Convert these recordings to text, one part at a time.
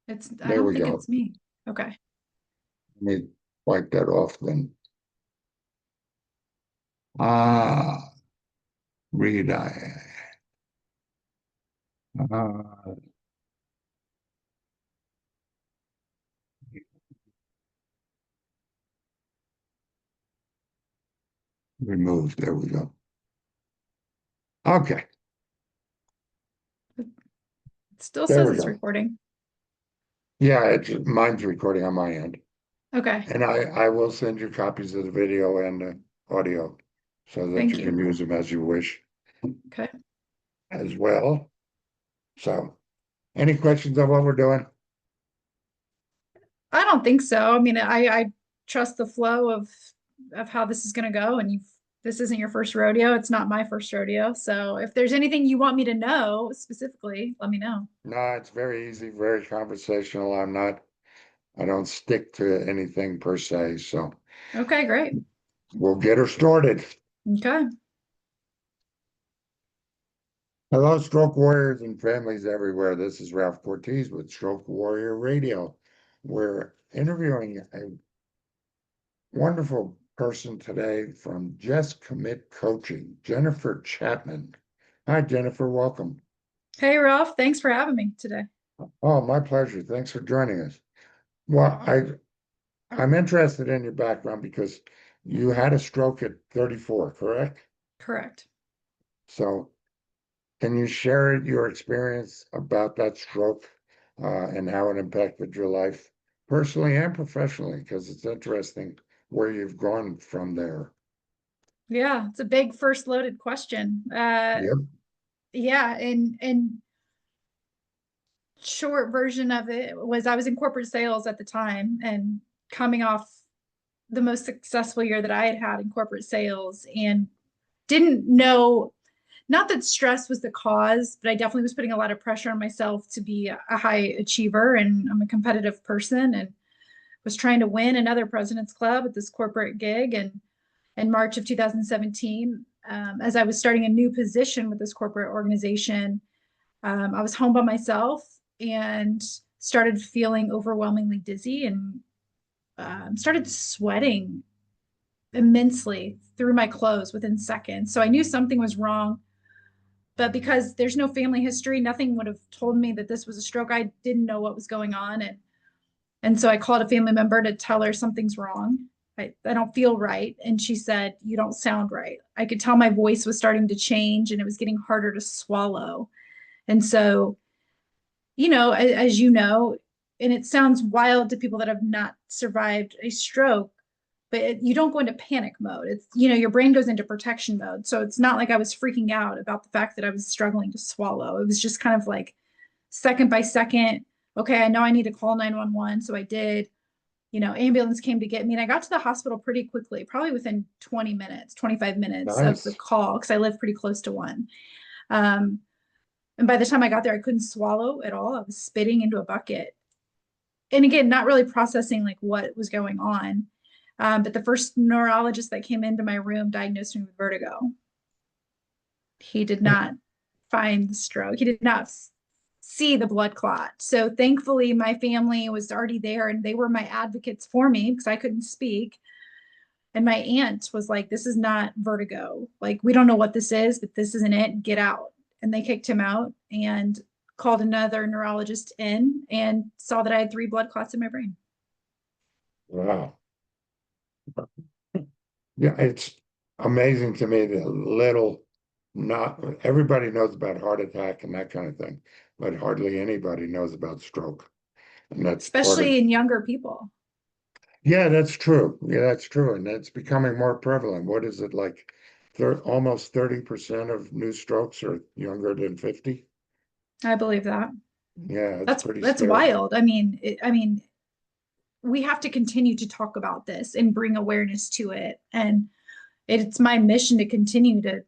I There don't we think go. it's me. Okay. Let me wipe that off then. Ah, read I. Uh, remove. There we go. Okay, It still there says we it's go. recording. Yeah, mine's recording on my end. Okay. And I will send you copies of the video and the audio so that Thank you you. can use them as you wish Okay. as well. So, any questions on what we're doing? I don't think so. I mean, I trust the flow of how this is going to go, and this isn't your first rodeo. It's not my first rodeo. So if there's anything you want me to know specifically, let me know. No, it's very easy, very conversational. I don't stick to anything per se. So Okay, great. we'll get her started. Okay. Hello, stroke warriors and families everywhere. This is Ralph Cortez with Stroke Warrior Radio. We're interviewing a wonderful person today from Just Commit Coaching, Jennifer Chapman. Hi, Jennifer. Welcome. Hey, Ralph. Thanks for having me today. Oh, my pleasure. Thanks for joining us. Well, I'm interested in your background because you had a stroke at 34, correct? Correct. So can you share your experience about that stroke and how it impacted your life personally and professionally? Because it's interesting where you've gone from there. Yeah, it's a big first loaded question. Yep. Yeah, and short version of it was I was in corporate sales at the time and coming off the most successful year that I had had in corporate sales and didn't know, not that stress was the cause, but I definitely was putting a lot of pressure on myself to be a high achiever, and I'm a competitive person and was trying to win another president's club at this corporate gig. And in March of 2017, as I was starting a new position with this corporate organization, I was home by myself and started feeling overwhelmingly dizzy and started sweating immensely through my clothes within seconds. So I knew something was wrong. But because there's no family history, nothing would have told me that this was a stroke. I didn't know what was going on. And so I called a family member to tell her something's wrong. I don't feel right. And she said, "You don't sound right." I could tell my voice was starting to change and it was getting harder to swallow. And so, as you know, and it sounds wild to people that have not survived a stroke, but you don't go into panic mode. It's, your brain goes into protection mode. So it's not like I was freaking out about the fact that I was struggling to swallow. It was just kind of like second by second. Okay, I know I need to call 911. So I did. Ambulance came to get me, and I got to the hospital pretty quickly, probably within 20 minutes, 25 minutes of the Nice. call, because I live pretty close to one. Um, and by the time I got there, I couldn't swallow at all. I was spitting into a bucket. And again, not really processing like what was going on. But the first neurologist that came into my room diagnosed me with vertigo. He did not find the stroke. He did not see the blood clot. So thankfully, my family was already there and they were my advocates for me because I couldn't speak. And my aunt was like, "This is not vertigo. Like, we don't know what this is, but this isn't it. Get out." And they kicked him out and called another neurologist in and saw that I had 3 blood clots in my brain. Wow. Yeah, it's amazing to me that little, not everybody knows about heart attack and that kind of thing, but hardly anybody knows about stroke. And that's part of, Especially in younger people. yeah, that's true. Yeah, that's true. And it's becoming more prevalent. What is it like? Almost 30% of new strokes are younger than 50. I believe that. Yeah, it's That's pretty that's scary. wild. I mean, we have to continue to talk about this and bring awareness to it. And it's my mission to continue to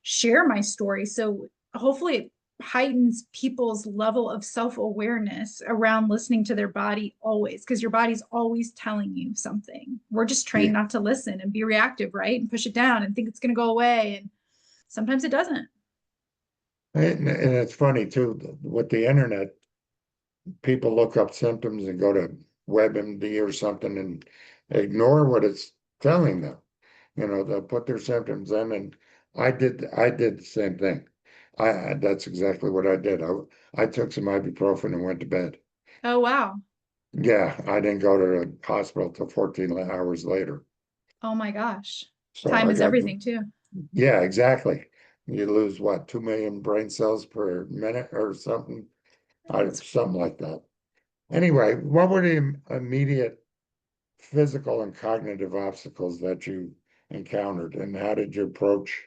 share my story. So hopefully it heightens people's level of self-awareness around listening to their body always, because your body's always telling you something. We're just trained Yeah. not to listen and be reactive, right? And push it down and think it's going to go away. And sometimes it doesn't. And it's funny too, with the internet. people look up symptoms and go to WebMD or something and ignore what it's telling them. They'll put their symptoms in, and I did the same thing. That's exactly what I did. I took some ibuprofen and went to bed. Oh, wow. Yeah, I didn't go to the hospital till 14 hours later. Oh my gosh. So Time I is got, everything too. yeah, exactly. You lose what, 2 million brain cells per minute or something, It's, something like that. Anyway, what were the immediate physical and cognitive obstacles that you encountered, and how did you approach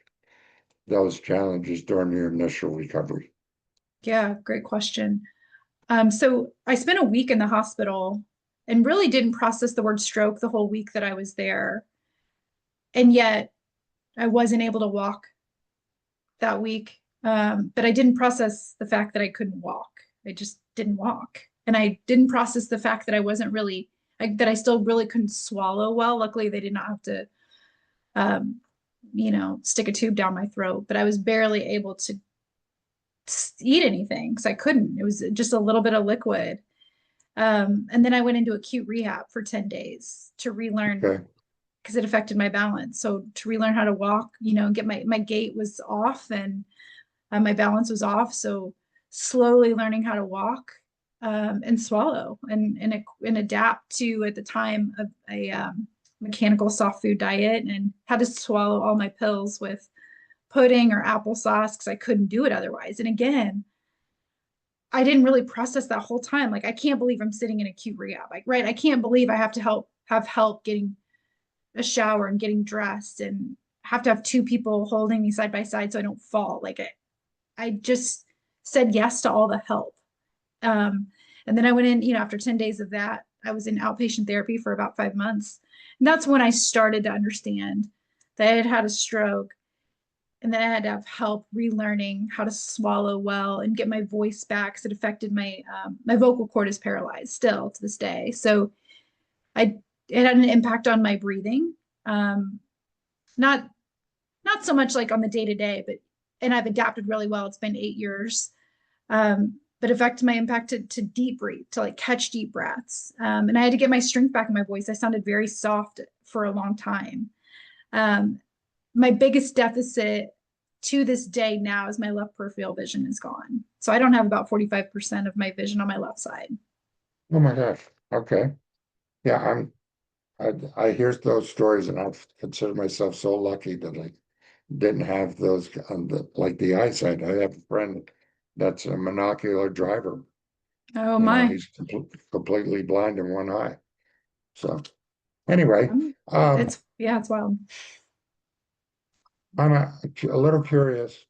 those challenges during your initial recovery? yeah, great question. So I spent a week in the hospital and really didn't process the word stroke the whole week that I was there. And yet I wasn't able to walk that week. But I didn't process the fact that I couldn't walk. I just didn't walk. And I didn't process the fact that I wasn't really, that I still really couldn't swallow well. Luckily, they did not have to, um, stick a tube down my throat, but I was barely able to eat anything because I couldn't. It was just a little bit of liquid. And then I went into acute rehab for 10 days to relearn Okay, because it affected my balance. So to relearn how to walk, get my gait was off and my balance was off. So slowly learning how to walk and swallow and adapt to at the time a mechanical soft food diet and how to swallow all my pills with pudding or applesauce because I couldn't do it otherwise. And again, I didn't really process that whole time. Like, I can't believe I'm sitting in acute rehab. Like, right. I can't believe I have to have help getting a shower and getting dressed and have to have two people holding me side by side so I don't fall. Like, I just said yes to all the help. Um, and then I went in, after 10 days of that, I was in outpatient therapy for about 5 months. And that's when I started to understand that I had had a stroke and then I had to have help relearning how to swallow well and get my voice back because it affected my vocal cord is paralyzed still to this day. So I it had an impact on my breathing. Um, not not so much like on the day to day, but and I've adapted really well. It's been 8 years, but affected my impact to deep breathe, to like catch deep breaths. And I had to get my strength back in my voice. I sounded very soft for a long time. Um, my biggest deficit to this day now is my left peripheral vision is gone. So I don't have about 45% of my vision on my left side. oh my gosh, okay. Yeah, I hear those stories, and I've considered myself so lucky that I didn't have those like the eyesight. I have a friend that's a monocular driver. Oh my. He's completely blind in one eye. So anyway, It's yeah, it's wild. I'm a little curious.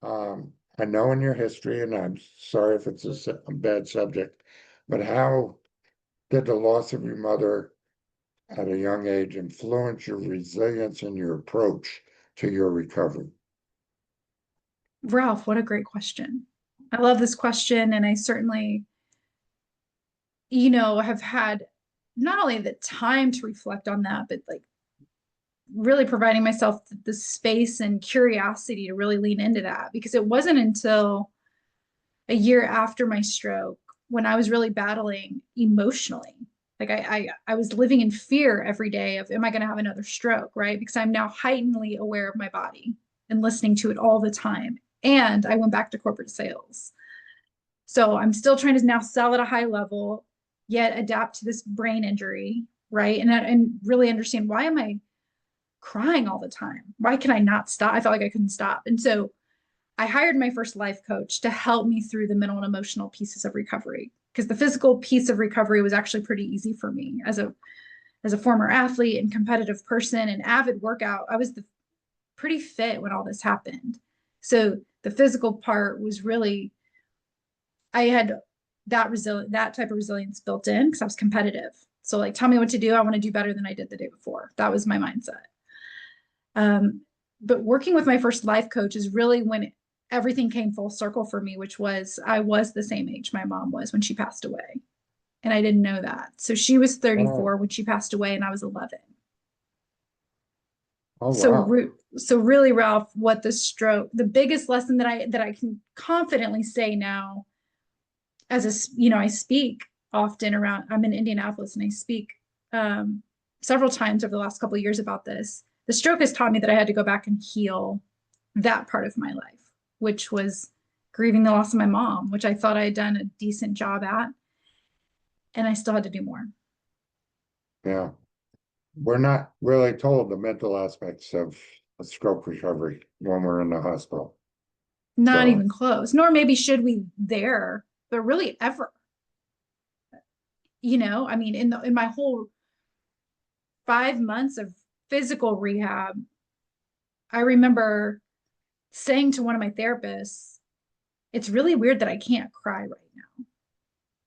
I know in your history, and I'm sorry if it's a bad subject, but how did the loss of your mother at a young age influence your resilience and your approach to your recovery? Ralph, what a great question. I love this question. And I certainly, have had not only the time to reflect on that, but like really providing myself the space and curiosity to really lean into that because it wasn't until a year after my stroke when I was really battling emotionally. Like I was living in fear every day of, am I going to have another stroke? Right. Because I'm now heightenedly aware of my body and listening to it all the time. And I went back to corporate sales. So I'm still trying to now sell at a high level, yet adapt to this brain injury. Right. And really understand, why am I crying all the time? Why can I not stop? I felt like I couldn't stop. And so I hired my first life coach to help me through the mental and emotional pieces of recovery because the physical piece of recovery was actually pretty easy for me as a former athlete and competitive person and avid workout. I was pretty fit when all this happened. So the physical part was really, I had that type of resilience built in because I was competitive. So like, tell me what to do. I want to do better than I did the day before. That was my mindset. Um, but working with my first life coach is really when everything came full circle for me, which was I was the same age my mom was when she passed away. And I didn't know that. So she was Oh, 34 when she passed away, and I was 11. oh So, wow. so really, Ralph, what the biggest lesson that I can confidently say now I speak often around, I'm in Indianapolis and I speak um, several times over the last couple of years about this. The stroke has taught me that I had to go back and heal that part of my life, which was grieving the loss of my mom, which I thought I had done a decent job at, and I still had to do more. Yeah. We're not really told the mental aspects of a stroke recovery when we're in the hospital. Not So, even close, nor maybe should we there, but really ever. I mean, in my whole 5 months of physical rehab, I remember saying to one of my therapists, it's really weird that I can't cry right now.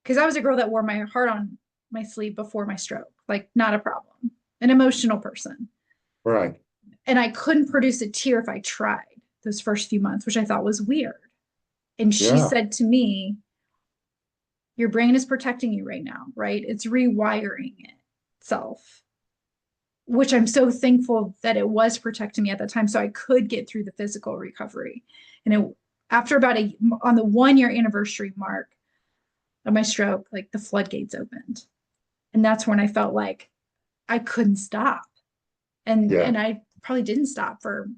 Because I was a girl that wore my heart on my sleeve before my stroke, like not a problem, an emotional person. right. And I couldn't produce a tear if I tried those first few months, which I thought was weird. And she Yeah. said to me, your brain is protecting you right now, right? It's rewiring itself, which I'm so thankful that it was protecting me at that time so I could get through the physical recovery. And after about on the 1 year anniversary mark of my stroke, like the floodgates opened. And that's when I felt like I couldn't stop. Yeah. And I probably didn't stop for,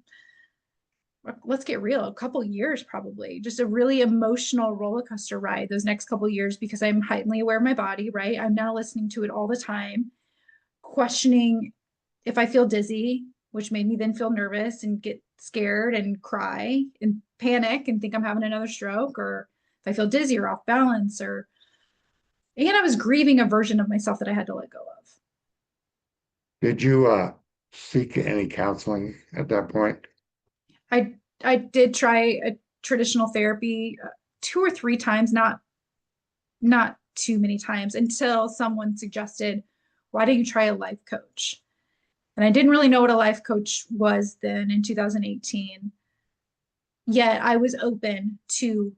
let's get real, a couple years probably. Just a really emotional roller coaster ride those next couple years because I'm heightenedly aware of my body, right? I'm now listening to it all the time, questioning if I feel dizzy, which made me then feel nervous and get scared and cry and panic and think I'm having another stroke, or if I feel dizzy or off balance, and I was grieving a version of myself that I had to let go of. Did you seek any counseling at that point? I I did try a traditional therapy 2 or 3 times, not too many times, until someone suggested, why don't you try a life coach? And I didn't really know what a life coach was then in 2018. Yet I was open to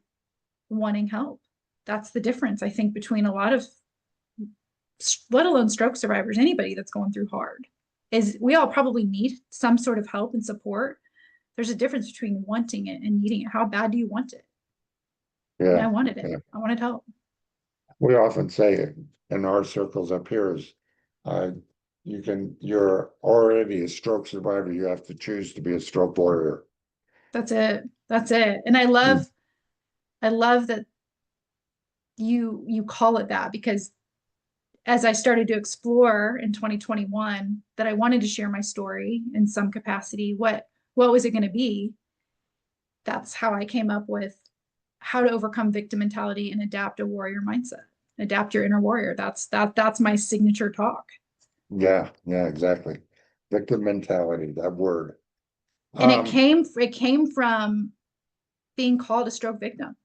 wanting help. That's the difference, I think, between a lot of, let alone stroke survivors, anybody that's going through hard, is we all probably need some sort of help and support. There's a difference between wanting it and needing it. How bad do you want it? And I Yeah. wanted it. Yeah. I wanted help. We often say in our circles up here is uh, you're already a stroke survivor. You have to choose to be a stroke warrior. That's it. That's it. And Mm. I love that you call it that, because as I started to explore in 2021 that I wanted to share my story in some capacity, what was it going to be? That's how I came up with how to overcome victim mentality and adapt a warrior mindset. Adapt your inner warrior. That's my signature talk. Yeah, yeah, exactly. Victim mentality, that word. And Um, it came from being called a stroke victim.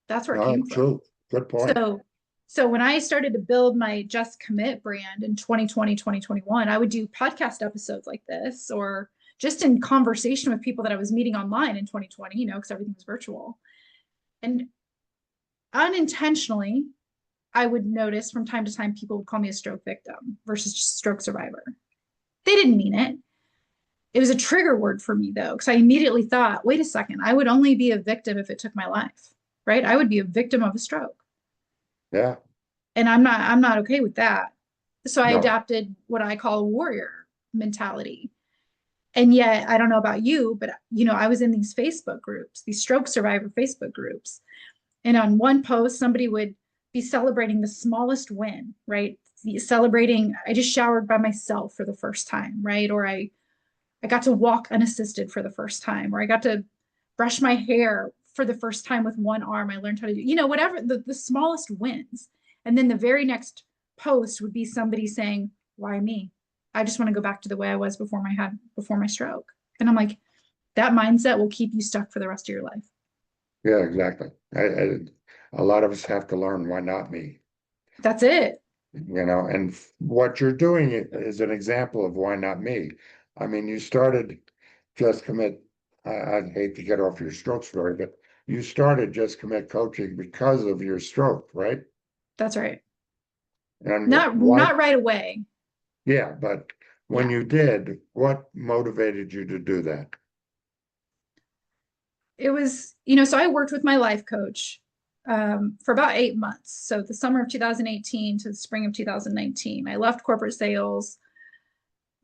That's where it came from. True. Good point. So so when I started to build my Just Commit brand in 2020, 2021, I would do podcast episodes like this, or just in conversation with people that I was meeting online in 2020, because everything was virtual. And unintentionally, I would notice from time to time people would call me a stroke victim versus just stroke survivor. They didn't mean it. It was a trigger word for me though, because I immediately thought, wait a second, I would only be a victim if it took my life, right? I would be a victim of a stroke. Yeah. And I'm not okay with that. So I No. adapted what I call a warrior mentality. And yet, I don't know about you, but I was in these Facebook groups, these stroke survivor Facebook groups. And on one post, somebody would be celebrating the smallest win, right? Celebrating, I just showered by myself for the first time, right? Or I got to walk unassisted for the first time, or I got to brush my hair for the first time with one arm. I learned how to do, whatever the smallest wins. And then the very next post would be somebody saying, why me? I just want to go back to the way I was before my stroke. And I'm like, that mindset will keep you stuck for the rest of your life. Yeah, exactly. A lot of us have to learn why not me, That's it. and what you're doing is an example of why not me. I mean, you started Just Commit. I'd hate to get off your stroke story, but you started Just Commit coaching because of your stroke, right? That's right. And Not why? right away. Yeah, but when Yeah. you did, what motivated you to do that? It was, so I worked with my life coach for about 8 months. So the summer of 2018 to the spring of 2019, I left corporate sales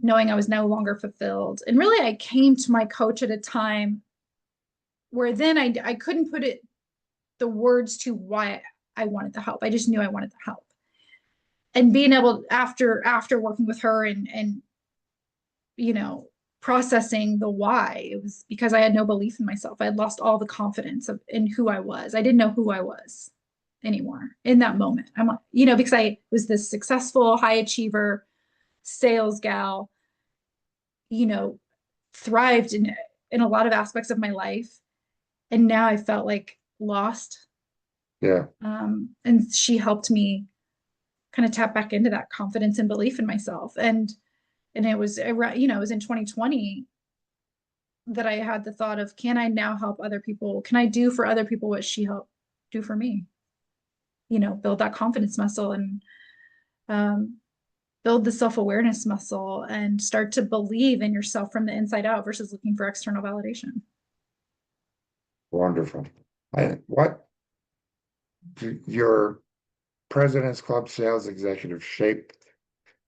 knowing I was no longer fulfilled. And really, I came to my coach at a time where then I couldn't put the words to why I wanted the help. I just knew I wanted the help. And being able after working with her and you know, processing the why, it was because I had no belief in myself. I had lost all the confidence in who I was. I didn't know who I was anymore in that moment. Because I was this successful, high achiever, sales gal, you know, thrived in a lot of aspects of my life. And now I felt like lost. Yeah. And she helped me kind of tap back into that confidence and belief in myself. And it was, it was in 2020 that I had the thought of, can I now help other people? Can I do for other people what she helped do for me? Build that confidence muscle and build the self-awareness muscle and start to believe in yourself from the inside out versus looking for external validation. Wonderful. What your President's Club sales executive shaped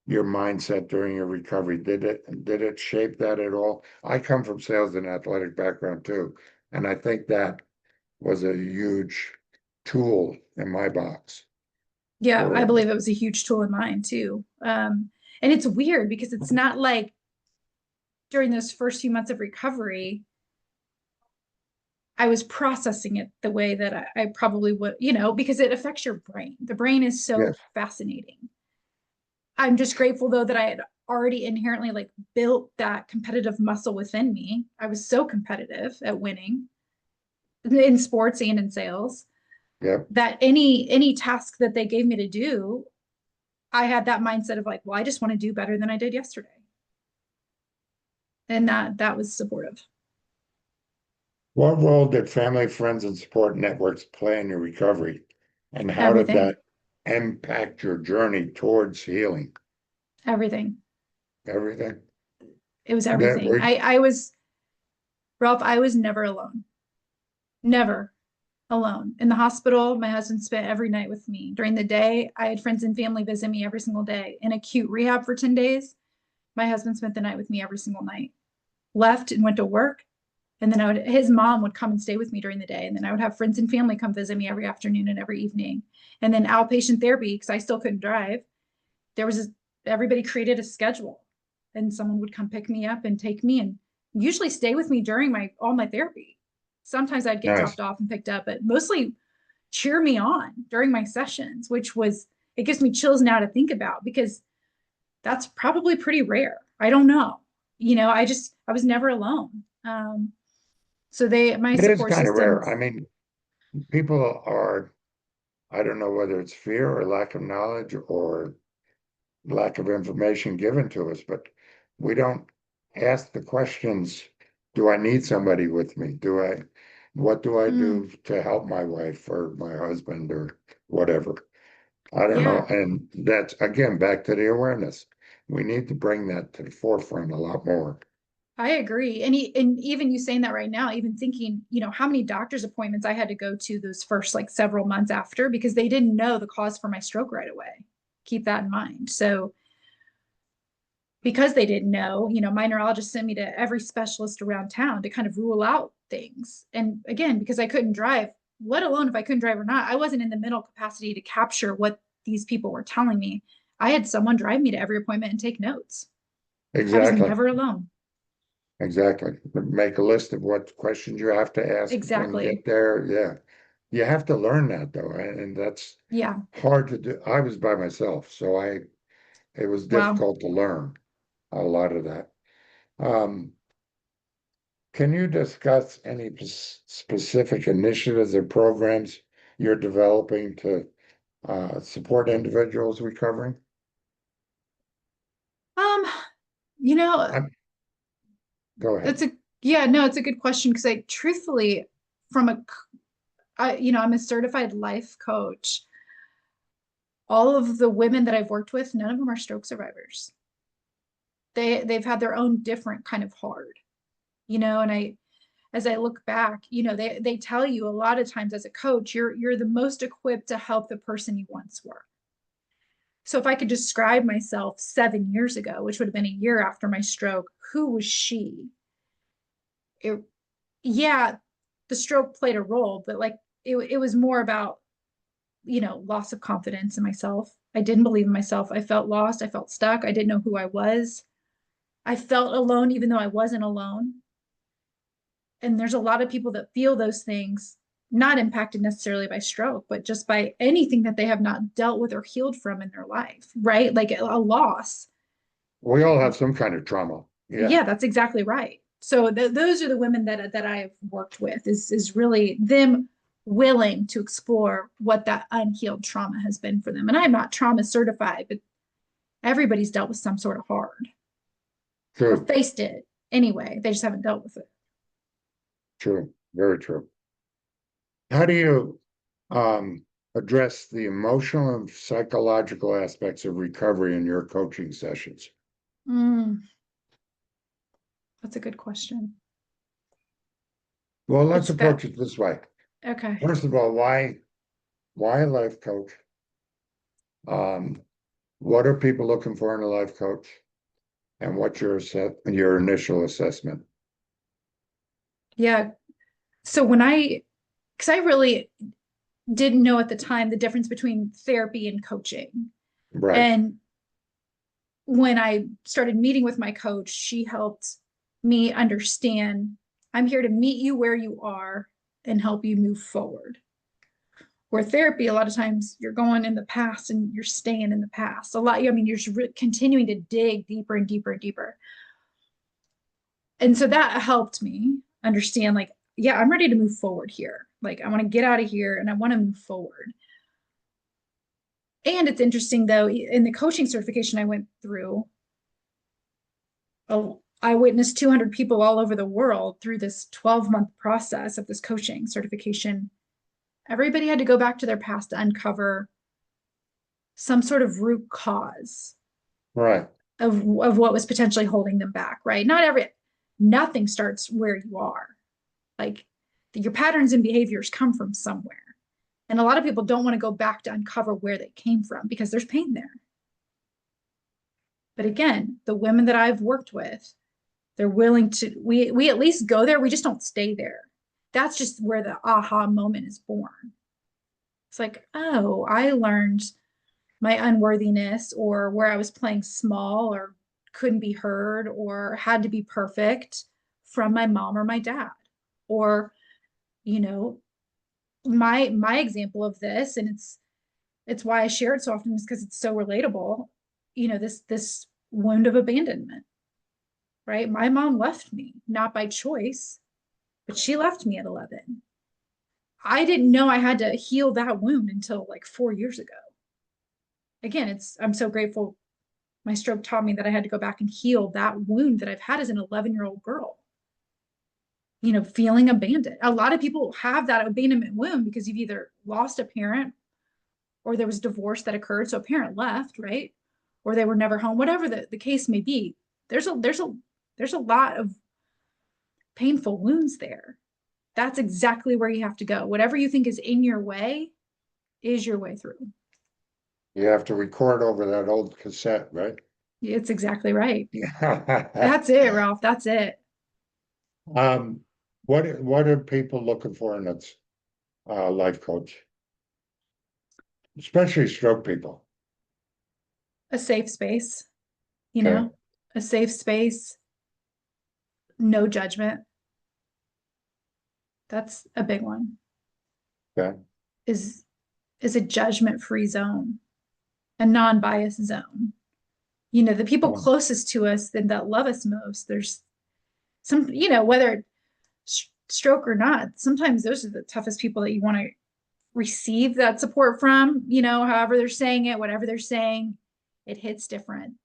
your mindset during your recovery? Did it shape that at all? I come from sales and athletic background too, and I think that was a huge tool in my box Yeah, I for believe it was a huge tool in mine too. And it's weird because it's not like during those first few months of recovery, I was processing it the way that I probably would, because it affects your brain. The brain is so yes, fascinating. I'm just grateful though that I had already inherently like built that competitive muscle within me. I was so competitive at winning in sports and in sales yep. that any task that they gave me to do, I had that mindset of like, well, I just want to do better than I did yesterday. And that was supportive. What role did family, friends, and support networks play in your recovery, and how did Everything. that impact your journey towards healing? Everything. Everything It was that everything. we I was Ralph, I was never alone. Never alone. In the hospital, my husband spent every night with me. During the day, I had friends and family visit me every single day. In acute rehab for 10 days, my husband spent the night with me every single night. Left and went to work. And then his mom would come and stay with me during the day. And then I would have friends and family come visit me every afternoon and every evening. And then outpatient therapy, because I still couldn't drive. Everybody created a schedule and someone would come pick me up and take me and usually stay with me during all my therapy. Sometimes I'd get nice. dropped off and picked up, but mostly cheer me on during my sessions, it gives me chills now to think about because that's probably pretty rare. I don't know. I was never alone. So my It is support kind of rare. I systems, mean, people are, I don't know whether it's fear or lack of knowledge or lack of information given to us, but we don't ask the questions, do I need somebody with me? What do I mm, do to help my wife or my husband or whatever? I don't know. yeah, And that's again back to the awareness. We need to bring that to the forefront a lot more. I agree. And even you saying that right now, even thinking, how many doctor's appointments I had to go to those first like several months after because they didn't know the cause for my stroke right away. Keep that in mind. So because they didn't know, my neurologist sent me to every specialist around town to kind of rule out things. And again, because I couldn't drive, let alone if I couldn't drive or not, I wasn't in the mental capacity to capture what these people were telling me. I had someone drive me to every appointment and take notes. I was Exactly. never alone. Exactly. Make a list of what questions you have to ask when you Exactly. get there. Yeah. You have to learn that though, and that's Yeah. hard to do. I was by myself, so it was Wow. difficult to learn a lot of that. Um, can you discuss any specific initiatives or programs you're developing to support individuals recovering? Um, you know, I'm, go ahead. it's a yeah, no, it's a good question because I truthfully, from I'm a certified life coach. All of the women that I've worked with, none of them are stroke survivors. They've had their own different kind of hard, and as I look back, they tell you a lot of times as a coach, you're the most equipped to help the person you once were. So if I could describe myself 7 years ago, which would have been a year after my stroke, who was she? It, yeah, the stroke played a role, but like it was more about, loss of confidence in myself. I didn't believe in myself. I felt lost. I felt stuck. I didn't know who I was. I felt alone, even though I wasn't alone. And there's a lot of people that feel those things, not impacted necessarily by stroke, but just by anything that they have not dealt with or healed from in their life, right? Like a loss. We all have some kind of trauma. Yeah. Yeah, that's exactly right. So those are the women that I've worked with, is really them willing to explore what that unhealed trauma has been for them. And I'm not trauma certified, but everybody's dealt with some sort of hard or True. faced it anyway. They just haven't dealt with it. True. Very true. How do you address the emotional and psychological aspects of recovery in your coaching sessions? Mm, that's a good question. Well, let's It's that approach it this way. okay. First of all, why a life coach? Um, what are people looking for in a life coach? And what's your initial assessment? Yeah. So because I really didn't know at the time the difference between therapy and coaching. Right, And when I started meeting with my coach, she helped me understand I'm here to meet you where you are and help you move forward. Where therapy, a lot of times you're going in the past and you're staying in the past. A lot, I mean, you're just continuing to dig deeper and deeper and deeper. And so that helped me understand, like, yeah, I'm ready to move forward here. Like, I want to get out of here and I want to move forward. And it's interesting though, in the coaching certification I went through, I witnessed 200 people all over the world through this 12-month process of this coaching certification. Everybody had to go back to their past to uncover some sort of root cause right. of what was potentially holding them back, right? Nothing starts where you are. Like your patterns and behaviors come from somewhere. And a lot of people don't want to go back to uncover where they came from because there's pain there. But again, the women that I've worked with, they're willing to, we at least go there. We just don't stay there. That's just where the aha moment is born. It's like, oh, I learned my unworthiness, or where I was playing small or couldn't be heard or had to be perfect from my mom or my dad. Or, you know, my example of this, and it's why I share it so often, is because it's so relatable. This wound of abandonment, right? My mom left me, not by choice, but she left me at 11. I didn't know I had to heal that wound until like 4 years ago. Again, I'm so grateful my stroke taught me that I had to go back and heal that wound that I've had as an 11-year-old girl. Feeling abandoned. A lot of people have that abandonment wound because you've either lost a parent or there was divorce that occurred. So a parent left, right? Or they were never home, whatever the case may be. There's a lot of painful wounds there. That's exactly where you have to go. Whatever you think is in your way is your way through. You have to record over that old cassette, right? It's exactly right. Yeah. That's it, Ralph. That's it. Um, what are people looking for in a life coach, especially stroke people? A safe space, you Okay, know, a safe space, no judgment. That's a big one. okay. Is a judgment-free zone, a non-biased zone. The people Um, closest to us that love us most, there's some, whether stroke or not, sometimes those are the toughest people that you want to receive that support from, however they're saying it, whatever they're saying, it hits different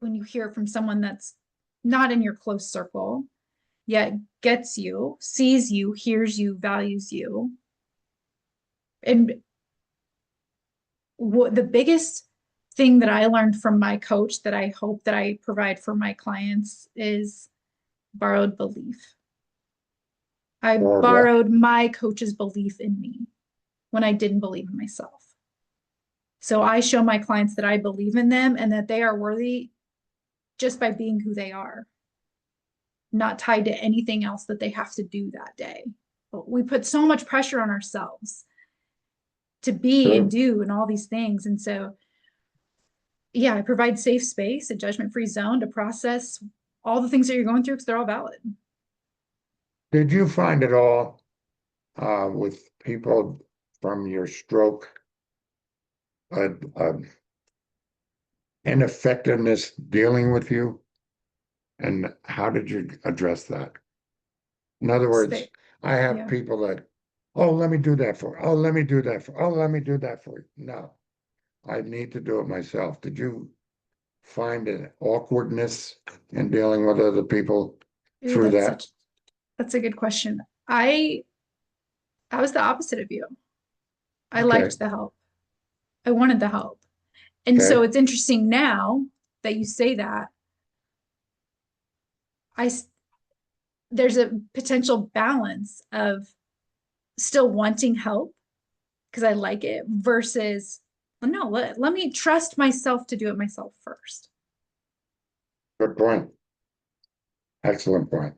when you hear from someone that's not in your close circle, yet gets you, sees you, hears you, values you. And the biggest thing that I learned from my coach that I hope that I provide for my clients is borrowed belief. I Or what? borrowed my coach's belief in me when I didn't believe in myself. So I show my clients that I believe in them and that they are worthy just by being who they are, not tied to anything else that they have to do that day. But we put so much pressure on ourselves to be and Sure. do and all these things. And so, yeah, I provide safe space, a judgment free zone to process all the things that you're going through because they're all valid. Did you find it all with people from your stroke uh, ineffectiveness dealing with you? And how did you address that? In other words, I have Yeah, people that, oh, let me do that for, oh, let me do that for, oh, let me do that for you. No, I need to do it myself. Did you find an awkwardness in dealing with other people ooh, through that? that's a good question. I I was the opposite of you. I Okay, liked the help. I wanted the help. And so okay, it's interesting now that you say that. I there's a potential balance of still wanting help because I like it versus well, no, let me trust myself to do it myself first. good point. Excellent point.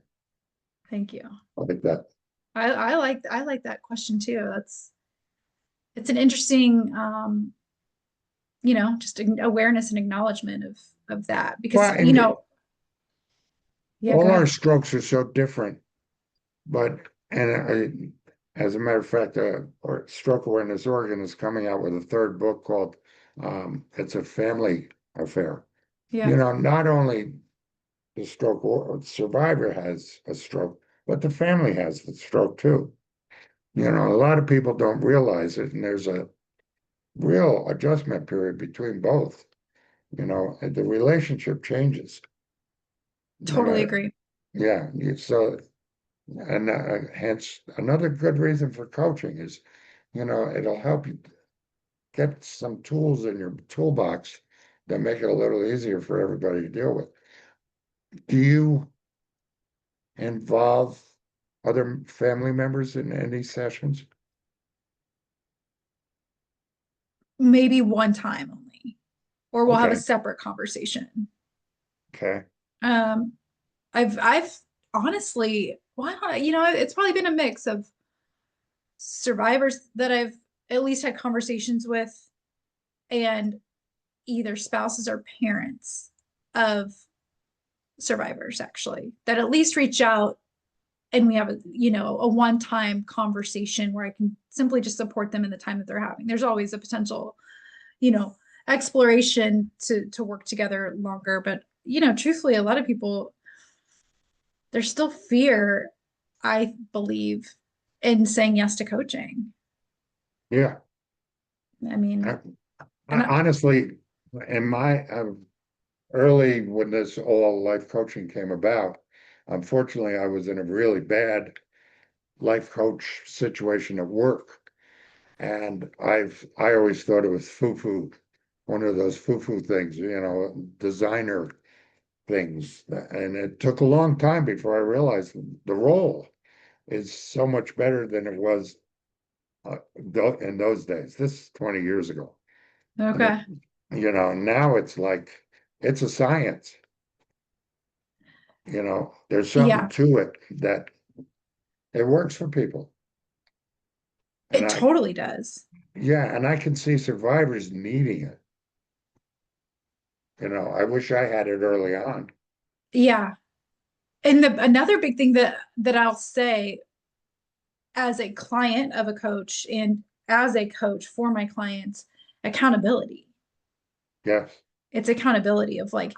Thank you. I like that. I like that question too. That's it's an interesting just awareness and acknowledgement of that because Well, and yeah, go all our ahead. strokes are so different, but, and as a matter of fact, our stroke awareness Oregon is coming out with a third book called It's a Family Affair. Yeah, Not only the stroke or survivor has a stroke, but the family has the stroke too. A lot of people don't realize it, and there's a real adjustment period between both. And the relationship changes. You totally know, agree. yeah. So, and hence another good reason for coaching is, it'll help you get some tools in your toolbox that make it a little easier for everybody to deal with. Do you involve other family members in any sessions? Maybe one time only, or we'll have a Okay, separate conversation. okay. Um, I've honestly, well, it's probably been a mix of survivors that I've at least had conversations with, and either spouses or parents of survivors actually that at least reach out and we have a one-time conversation where I can simply just support them in the time that they're having. There's always a potential, you know, exploration to work together longer, but truthfully, a lot of people there's still fear, I believe, in saying yes to coaching. Yeah. I I, mean, and honestly, in my early when this all life coaching came about, unfortunately, I was in a really bad life coach situation at work. And I always thought it was foo-foo, one of those foo-foo things, designer things. And it took a long time before I realized the role is so much better than it was in those days. This is 20 years ago. And okay, now it's like it's a science. There's something yeah, to it that it works for people. And it totally does. yeah, and I can see survivors needing it. I wish I had it early on. Yeah, and another big thing that I'll say as a client of a coach and as a coach for my clients, accountability. Yes. It's accountability of like,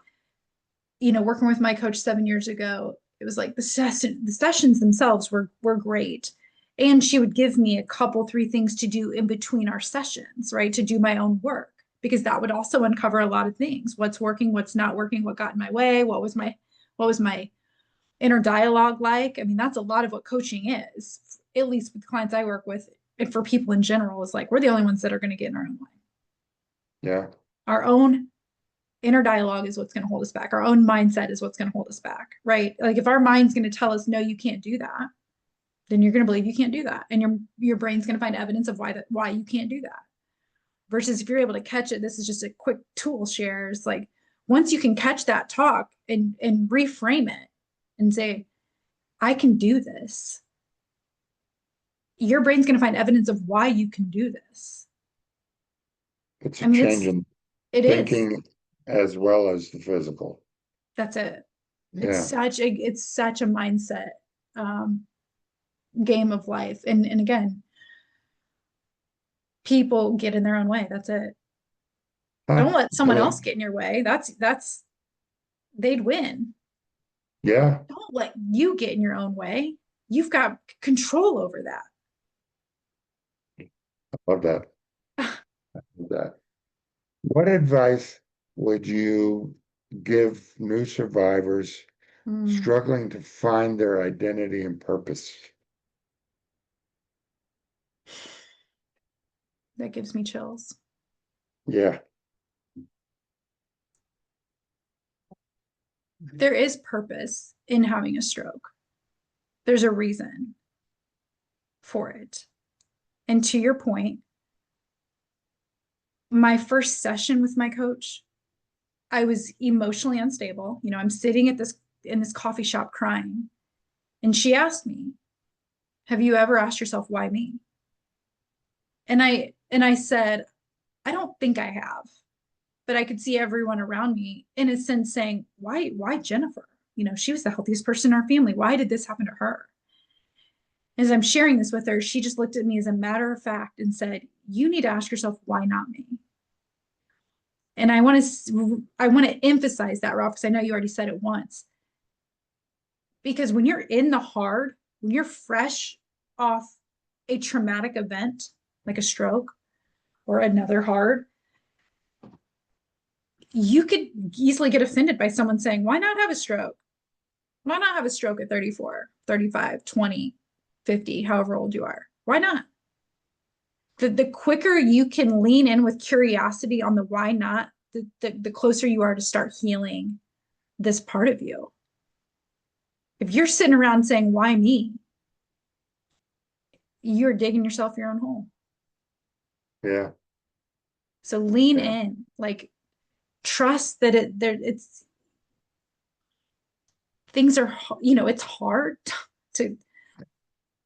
working with my coach 7 years ago, it was like the sessions themselves were great. And she would give me a couple, three things to do in between our sessions, right? To do my own work, because that would also uncover a lot of things. What's working, what's not working, what got in my way, what was my inner dialogue like. I mean, that's a lot of what coaching is, at least with clients I work with, and for people in general, is like we're the only ones that are going to get in our own way. Yeah. Our own inner dialogue is what's going to hold us back. Our own mindset is what's going to hold us back, right? Like if our mind's going to tell us, no, you can't do that, then you're going to believe you can't do that. And your brain's going to find evidence of why you can't do that. Versus if you're able to catch it, this is just a quick tool share. It's like once you can catch that talk and reframe it and say, I can do this, your brain's going to find evidence of why you can do this. It's I a mean, change in it is. thinking as well as the physical. That's it. Yeah. It's such a mindset um, game of life. And again, people get in their own way. That's it. Huh. Don't let someone Well, else get in your way. That's they'd win. yeah, Don't let you get in your own way. You've got control over I love that. that. Love that. What advice would you give new survivors Mm, struggling to find their identity and purpose? that gives me chills. Yeah. There is purpose in having a stroke. There's a reason for it. And to your point, my first session with my coach, I was emotionally unstable. You know, I'm sitting at this in this coffee shop crying. And she asked me, "Have you ever asked yourself why me?" And I said, "I don't think I have." But I could see everyone around me in a sense saying, why Jennifer? You know, she was the healthiest person in our family. Why did this happen to her? As I'm sharing this with her, she just looked at me as a matter of fact and said, "You need to ask yourself, why not me?" And I want to emphasize that, Ralph, because I know you already said it once. Because when you're in the hard, when you're fresh off a traumatic event like a stroke or another hard, you could easily get offended by someone saying, "Why not have a stroke? Why not have a stroke at 34, 35, 20, 50, however old you are? Why not?" The quicker you can lean in with curiosity on the why not, the closer you are to start healing this part of you. If you're sitting around saying, "Why me?" you're digging yourself your own hole. Yeah. So lean Yeah. in, like trust that it's things are, it's hard to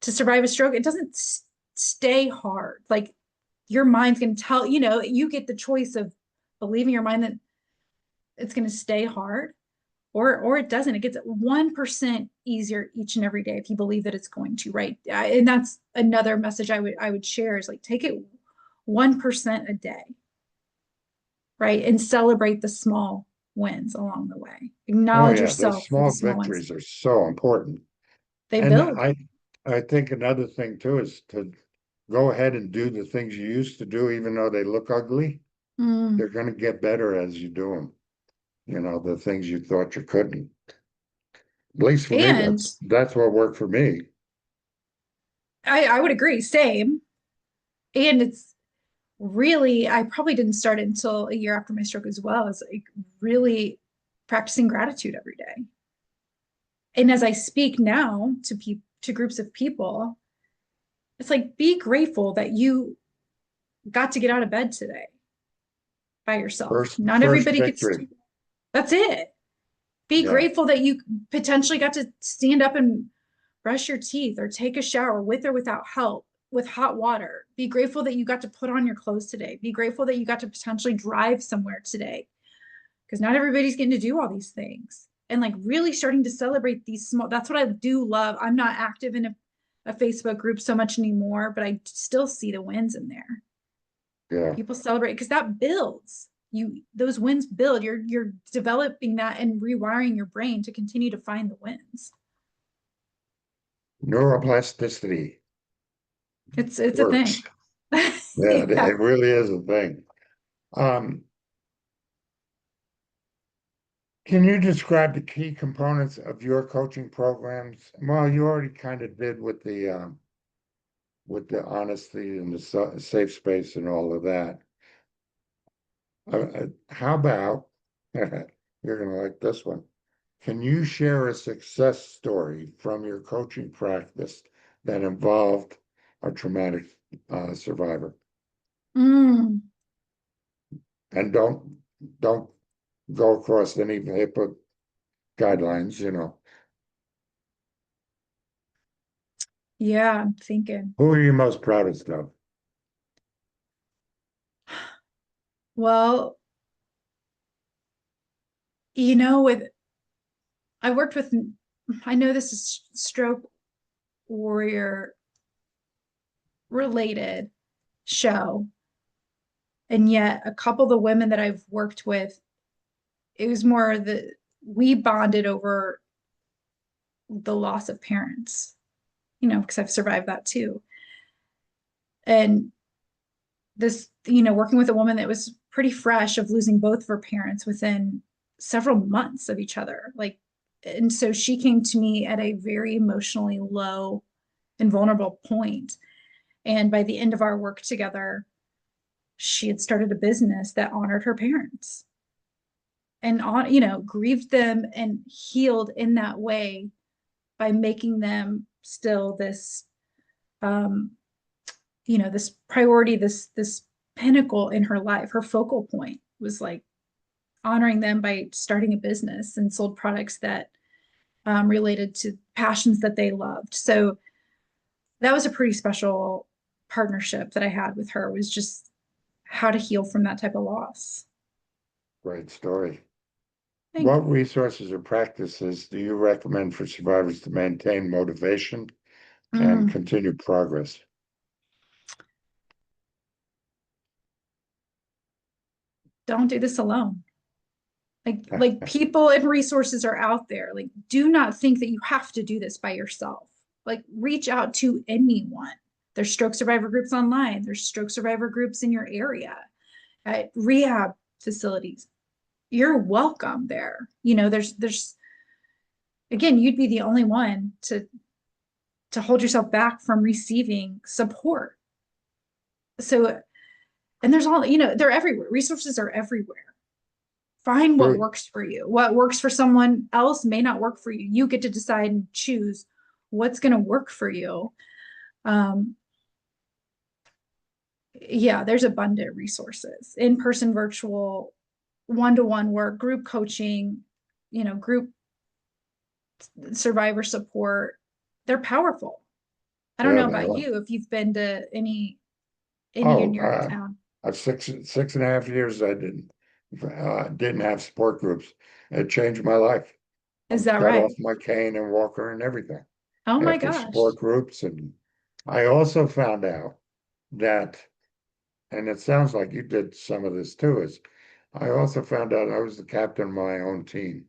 survive a stroke. It doesn't stay hard. Like your mind's going to tell, you get the choice of believing your mind that it's going to stay hard or it doesn't. It gets 1% easier each and every day if you believe that it's going to, right? And that's another message I would share is like take it 1% a day, right? And celebrate the small wins along the way. Oh, Acknowledge yeah. Those yourself for the small small ones. victories are so important. They And build. I think another thing too is to go ahead and do the things you used to do, even though they look ugly. Mm. They're going to get better as you do them. You know, the things you thought you couldn't. At least for me, And that's what worked for me. I would agree, same. And it's really, I probably didn't start until a year after my stroke as well, is like really practicing gratitude every day. And as I speak now to groups of people, it's like be grateful that you got to get out of bed today by yourself. Not First everybody gets victory. to. That's it. Be Yeah. grateful that you potentially got to stand up and brush your teeth or take a shower with or without help with hot water. Be grateful that you got to put on your clothes today. Be grateful that you got to potentially drive somewhere today because not everybody's getting to do all these things. And like really starting to celebrate these small, that's what I do love. I'm not active in a Facebook group so much anymore, but I still see the wins in there. Yeah. People celebrate because that builds. Those wins build. You're developing that and rewiring your brain to continue to find the wins. Neuroplasticity It's a works. thing. Yeah, Yeah. it really is a thing. Um, can you describe the key components of your coaching programs? Well, you already kind of did with the honesty and the safe space and all of that. How about you're gonna like this one? Can you share a success story from your coaching practice that involved a traumatic survivor. Mm, And don't go across any HIPAA guidelines, you know. yeah, I'm thinking. Who are you most proudest of? Well, with I worked with, I know this is stroke warrior related show, and yet a couple of the women that I've worked with, it was more the we bonded over the loss of parents, because I've survived that too. And this, working with a woman that was pretty fresh of losing both of her parents within several months of each other. Like, and so she came to me at a very emotionally low and vulnerable point. And by the end of our work together, she had started a business that honored her parents and grieved them and healed in that way by making them still this this priority, this pinnacle in her life. Her focal point was like honoring them by starting a business and sold products that related to passions that they loved. So that was a pretty special partnership that I had with her, was just how to heal from that type of loss. Great story. Thank What you. resources or practices do you recommend for survivors to maintain motivation and Mm, continue progress? don't do this alone. Like people and resources are out there. Like, do not think that you have to do this by yourself. Like, reach out to anyone. There's stroke survivor groups online. There's stroke survivor groups in your area at rehab facilities. You're welcome there. There's again, you'd be the only one to hold yourself back from receiving support. So, and there's all, they're everywhere. Resources are everywhere. Find what True. works for you. What works for someone else may not work for you. You get to decide and choose what's going to work for you. Um, yeah, there's abundant resources, in-person, virtual, one-to-one work, group coaching, group survivor support. They're powerful. I don't Yeah, know they about are. you if you've been to any in Oh, your town. I've 6.5 years I didn't have support groups. It changed my life. I Is that got off right? my cane and walker and everything Oh my after gosh. support groups. And I also found out that, and it sounds like you did some of this too, is I also found out I was the captain of my own team.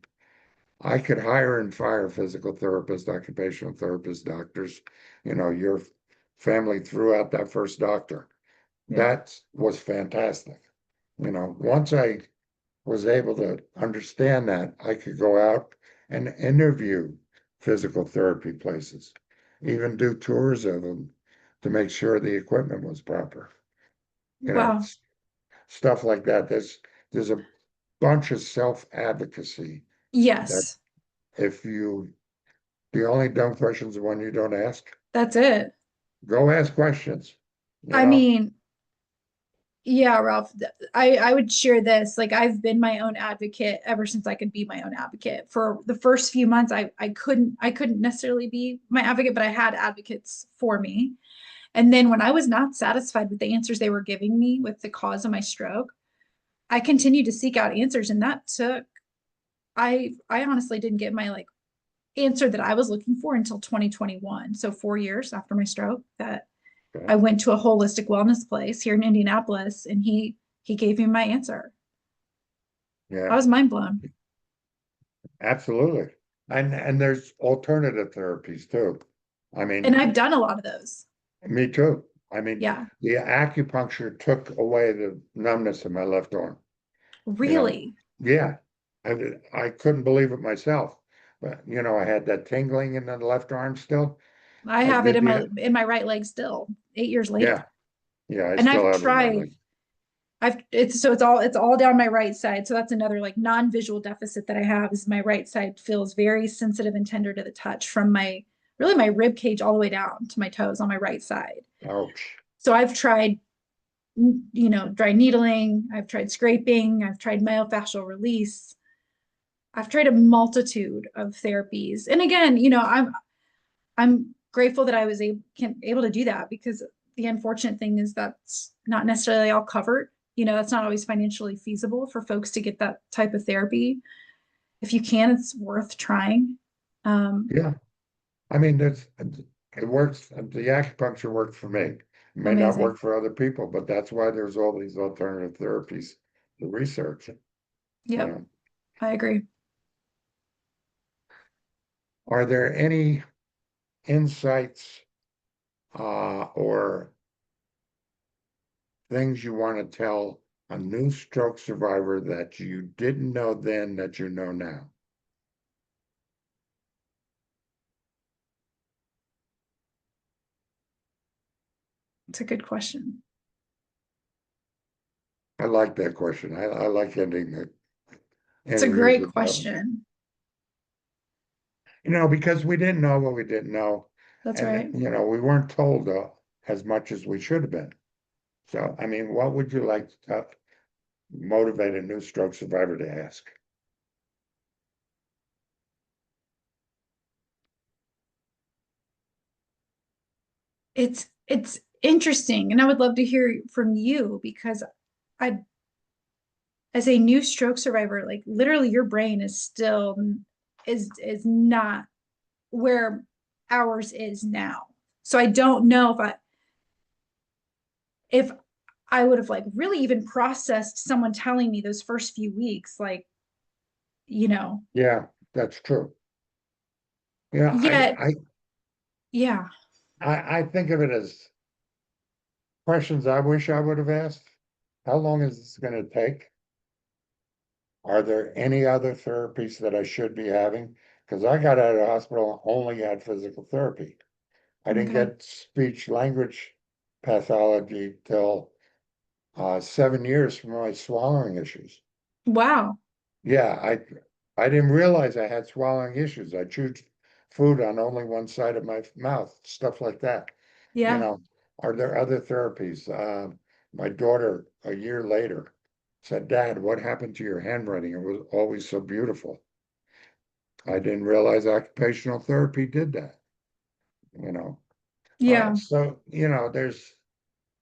I could hire and fire physical therapists, occupational therapists, doctors, your family threw out that first doctor. Yeah. That was fantastic. Once I was able to understand that, I could go out and interview physical therapy places, even do tours of them to make sure the equipment was proper. You know, Wow. s- Stuff like that. There's a bunch of self-advocacy that Yes. if the only dumb questions are when you don't ask, That's it. go ask questions, you I know? mean, yeah, Ralph, I would share this. Like, I've been my own advocate ever since I could be my own advocate. For the first few months, I couldn't necessarily be my advocate, but I had advocates for me. And then when I was not satisfied with the answers they were giving me with the cause of my stroke, I continued to seek out answers. And that took, I honestly didn't get my like answer that I was looking for until 2021. So 4 years after my stroke, that Okay. I went to a holistic wellness place here in Indianapolis, and he gave me my answer. I Yeah, was mind blown. absolutely. And there's alternative therapies too. I And mean, I've done a lot of those. me too. I mean, Yeah. the acupuncture took away the numbness in my left arm. You know, Really. yeah, I couldn't believe it myself. But I had that tingling in the left arm still. I I have it did in my the in my right leg still, 8 years later. Yeah, yeah, I And still I've have it in my tried, leg. it's all down my right side. So that's another like non-visual deficit that I have, is my right side feels very sensitive and tender to the touch from my really my rib cage all the way down to my toes on my right side. Ouch. So I've tried, dry needling, I've tried scraping, I've tried myofascial release. I've tried a multitude of therapies. And again, I'm grateful that I was able to do that, because the unfortunate thing is that's not necessarily all covered. That's not always financially feasible for folks to get that type of therapy. If you can, it's worth trying. Um, Yeah. I mean, it works. The acupuncture worked for me. It may not Amazing. work for other people, but that's why there's all these alternative therapies to research. You Yep, know, I agree. are there any insights or things you want to tell a new stroke survivor that you didn't know then that you know now? It's a good question. I like that question. I like ending the It's a interviews great with that. question. Because we didn't know what we didn't know. That's And, right. we weren't told as much as we should have been. So, I mean, what would you like to motivate a new stroke survivor to ask? It's interesting, and I would love to hear from you, because I, as a new stroke survivor, like literally your brain is still is not where ours is now. So I don't know if I would have like really even processed someone telling me those first few weeks, like, you know, Yeah, that's true. Yeah, yet, yeah, I think of it as questions I wish I would have asked. How long is this going to take? Are there any other therapies that I should be having? Because I got out of the hospital, only had physical therapy. I didn't okay. get speech language pathology till 7 years from my swallowing issues. Wow. Yeah, I didn't realize I had swallowing issues. I chewed food on only one side of my mouth, stuff like that. You Yeah. know, are there other therapies? My daughter, a year later, said, "Dad, what happened to your handwriting? It was always so beautiful." I didn't realize occupational therapy did that, you know. Yeah. There's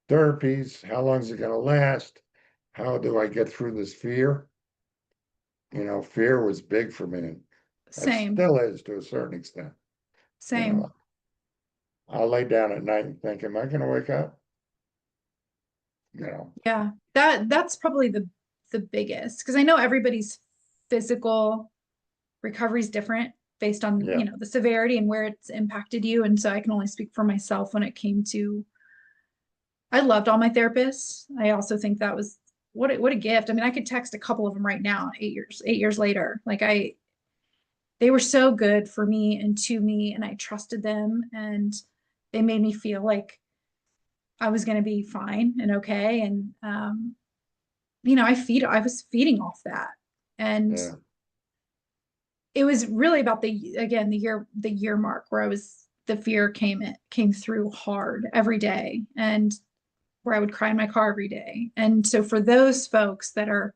therapies. How long is it going to last? How do I get through this fear? Fear was big for me, and it Same. still is to a certain extent. You Same. know, I'll lay down at night and think, am I going to wake up? You know, Yeah. That's probably the biggest, because I know everybody's physical recovery is different based on, yeah, the severity and where it's impacted you. And so I can only speak for myself when it came to, I loved all my therapists. I also think that was what a gift. I mean, I could text a couple of them right now, 8 years later. Like they were so good for me and to me, and I trusted them, and they made me feel like I was going to be fine and okay. And, I was feeding off that. And yeah, it was really about the year mark where the fear came through hard every day, and where I would cry in my car every day. And so for those folks that are,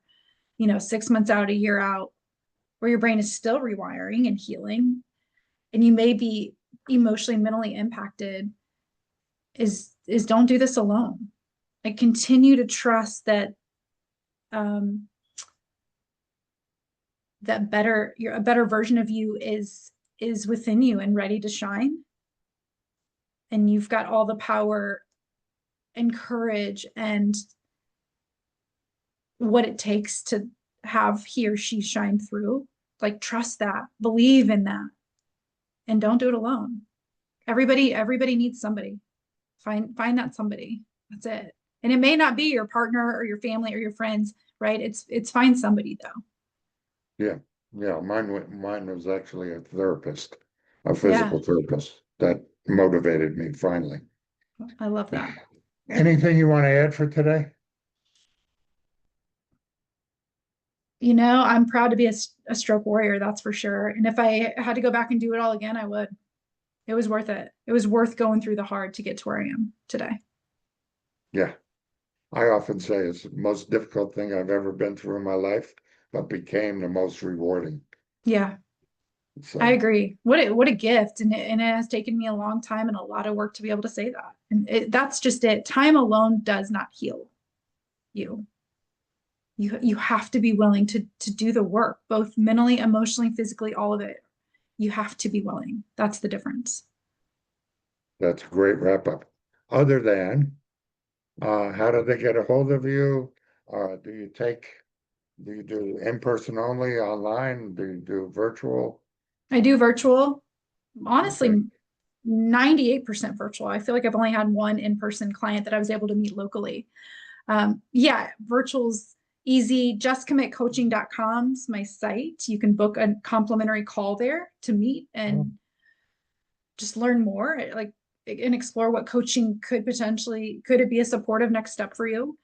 6 months out, a year out, where your brain is still rewiring and healing, and you may be emotionally and mentally impacted, is don't do this alone. Like, continue to trust that, um a better version of you is within you and ready to shine. And you've got all the power and courage and what it takes to have he or she shine through. Like, trust that, believe in that, and don't do it alone. Everybody needs somebody. Find that somebody. That's it. And it may not be your partner or your family or your friends, right? It's find somebody though. yeah, yeah. Mine was actually a therapist, a Yeah, physical therapist that motivated me finally. I love that. Anything you want to add for today? I'm proud to be a stroke warrior, that's for sure. And if I had to go back and do it all again, I would. It was worth it. It was worth going through the hard to get to where I am today. Yeah. I often say it's the most difficult thing I've ever been through in my life, but became the most rewarding. Yeah, I So agree. What a gift. And it has taken me a long time and a lot of work to be able to say that. And that's just it. Time alone does not heal you. You have to be willing to do the work, both mentally, emotionally, physically, all of it. You have to be willing. That's the difference. that's a great wrap up. Other than, how do they get a hold of you? Do you take, do you do in-person only, online? Do you do virtual? I do virtual, Okay. honestly, 98% virtual. I feel like I've only had one in-person client that I was able to meet locally. Yeah, virtual's easy. Justcommitcoaching.com is my site. You can book a complimentary call there to meet Oh, and just learn more, like, and explore what coaching could it be a supportive next step for you.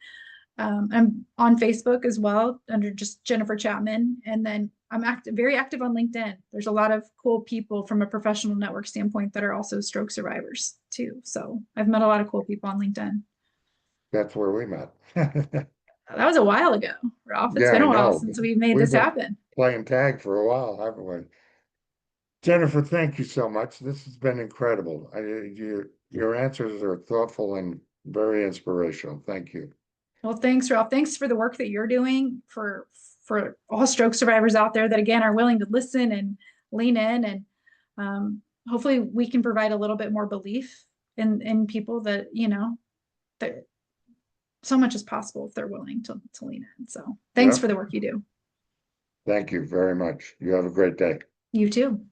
I'm on Facebook as well under just Jennifer Chapman. And then I'm very active on LinkedIn. There's a lot of cool people from a professional network standpoint that are also stroke survivors too. So I've met a lot of cool people on LinkedIn. that's where we met. That was a while ago, Ralph. It's Yeah, been I a while know. since we made We've this been happen. playing tag for a while, haven't we? Jennifer, thank you so much. This has been incredible. Your answers are thoughtful and very inspirational. Thank you. Well, thanks, Ralph. Thanks for the work that you're doing for all stroke survivors out there that again are willing to listen and lean in, and hopefully we can provide a little bit more belief in people that that so much is possible if they're willing to lean in. So thanks for Yep. the work you do. Thank you very much. You have a great day. You too.